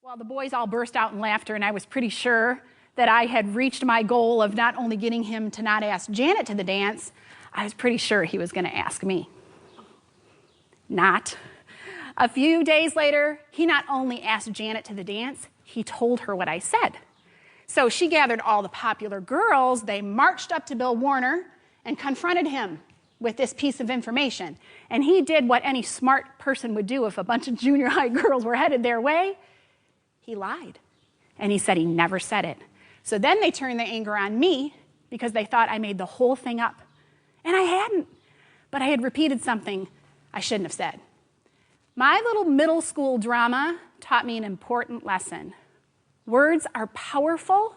Well, the boys all burst out in laughter, and I was pretty sure that I had reached my goal of not only getting him to not ask Janet to the dance, I was pretty sure he was going to ask me. Not. A few days later, he not only asked Janet to the dance, he told her what I said. So she gathered all the popular girls, they marched up to Bill Warner and confronted him with this piece of information. And he did what any smart person would do if a bunch of junior high girls were headed their way. He lied. And he said he never said it. So then they turned their anger on me because they thought I made the whole thing up. And I hadn't. But I had repeated something I shouldn't have said. My little middle school drama taught me an important lesson. Words are powerful,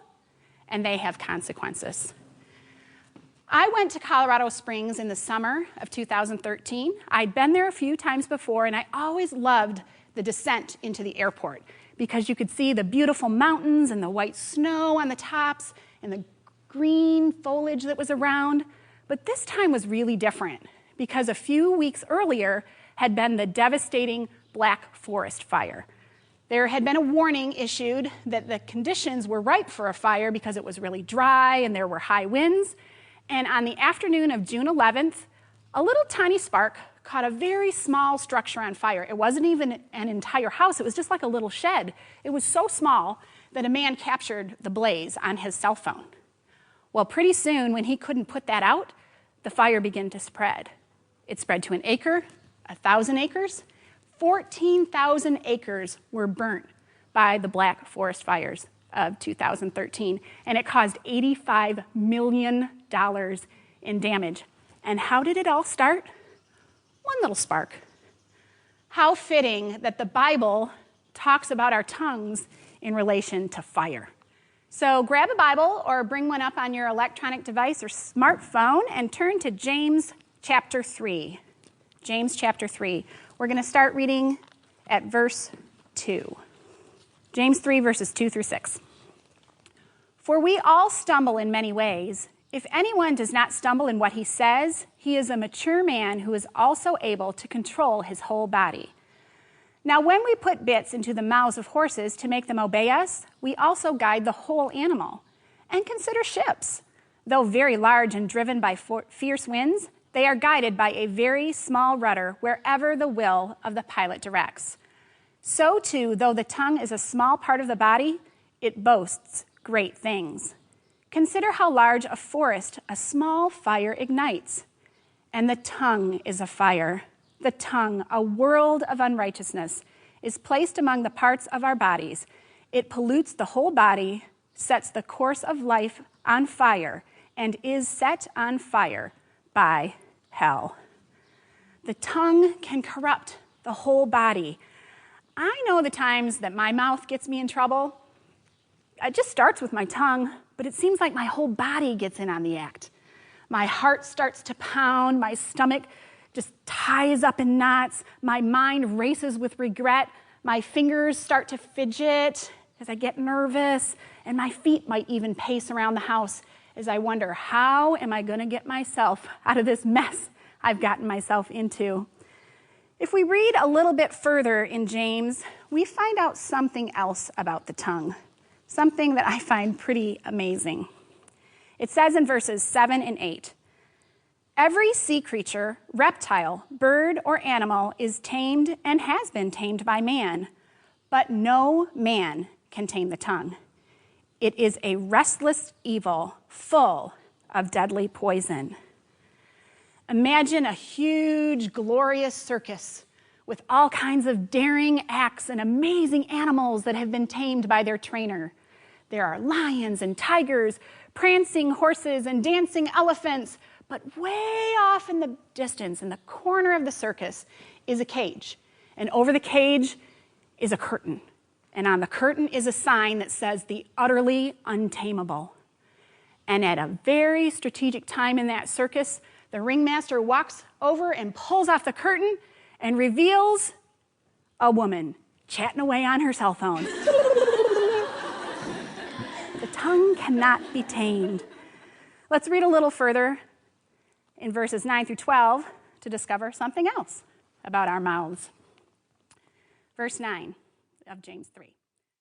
and they have consequences. I went to Colorado Springs in the summer of 2013. I'd been there a few times before, and I always loved the descent into the airport because you could see the beautiful mountains and the white snow on the tops and the green foliage that was around. But this time was really different because a few weeks earlier had been the devastating Black Forest fire. There had been a warning issued that the conditions were ripe for a fire because it was really dry and there were high winds. And on the afternoon of June 11th, a little tiny spark caught a very small structure on fire. It wasn't even an entire house. It was just like a little shed. It was so small that a man captured the blaze on his cell phone. Well, pretty soon, when he couldn't put that out, the fire began to spread. It spread to an acre, 1,000 acres. 14,000 acres were burnt by the Black Forest fires of 2013, and it caused $85 million in damage. And how did it all start? One little spark. How fitting that the Bible talks about our tongues in relation to fire. So grab a Bible or bring one up on your electronic device or smartphone and turn to James chapter 3. James chapter 3. We're going to start reading at verse 2. James 3, verses 2 through 6. For we all stumble in many ways. If anyone does not stumble in what he says, he is a mature man who is also able to control his whole body. Now, when we put bits into the mouths of horses to make them obey us, we also guide the whole animal. And consider ships. Though very large and driven by fierce winds, they are guided by a very small rudder wherever the will of the pilot directs. So too, though the tongue is a small part of the body, it boasts great things. Consider how large a forest a small fire ignites. And the tongue is a fire. The tongue, a world of unrighteousness, is placed among the parts of our bodies. It pollutes the whole body, sets the course of life on fire, and is set on fire by hell. The tongue can corrupt the whole body. I know the times that my mouth gets me in trouble. It just starts with my tongue, but it seems like my whole body gets in on the act. My heart starts to pound, my stomach just ties up in knots, my mind races with regret, my fingers start to fidget as I get nervous, and my feet might even pace around the house as I wonder, how am I going to get myself out of this mess I've gotten myself into? If we read a little bit further in James, we find out something else about the tongue, something that I find pretty amazing. It says in verses 7 and 8, every sea creature, reptile, bird, or animal is tamed and has been tamed by man, but no man can tame the tongue. It is a restless evil full of deadly poison. Imagine a huge, glorious circus with all kinds of daring acts and amazing animals that have been tamed by their trainer. There are lions and tigers, prancing horses and dancing elephants, but way off in the distance, in the corner of the circus, is a cage. And over the cage is a curtain. And on the curtain is a sign that says the utterly untamable. And at a very strategic time in that circus, the ringmaster walks over and pulls off the curtain and reveals a woman chatting away on her cell phone. The tongue cannot be tamed. Let's read a little further in verses 9 through 12 to discover something else about our mouths. Verse 9 of James 3.